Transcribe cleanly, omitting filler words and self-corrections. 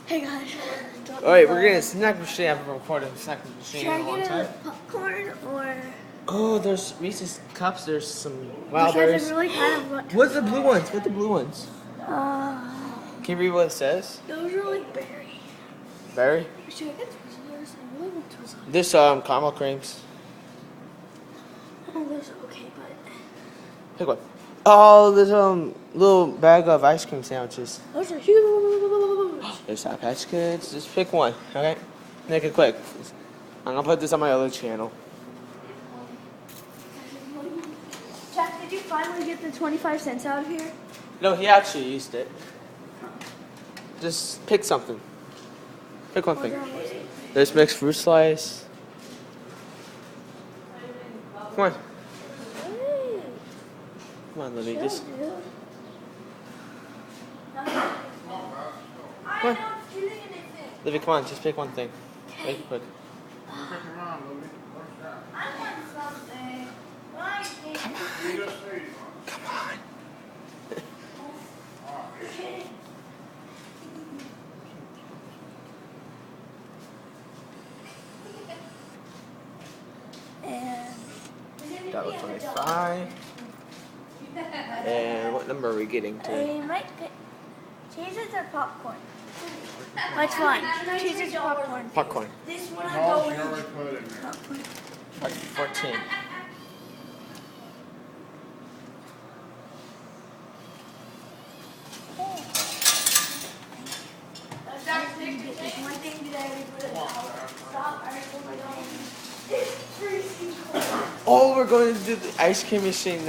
Hey guys. Alright, we're getting a snack machine. I've been recording a snack machine Should in a long I time. get a popcorn or? Oh, there's Reese's cups. There's some Because wild I berries. really kind of want to. What's the blue ones? What the blue ones? Uh, Can you read what it says? those are like berry. Berry? Should I get Twizzlers? I really want Twizzlers. This caramel creams. Oh, those are okay, but Pick one. Oh, there's little bag of ice cream sandwiches. those are huge. There's Sour Patch Kids. Just pick one, okay? Make it quick. I'm gonna put this on my other channel. Jack, did you finally get the 25 cents out of here? No, he actually used it. Just pick something. Pick one thing. There's mixed fruit slice. Come on. Hey, Come on, Libby. Just dude. come on. Libby, come on. Just pick one thing. Make it quick. Come on. And $1.25. And what number are we getting to? I might get cheeses or popcorn. Which one? Cheeses or popcorn? Popcorn. This one I go with Already put in there. 14. Oh, we're going to do the ice cream machine now.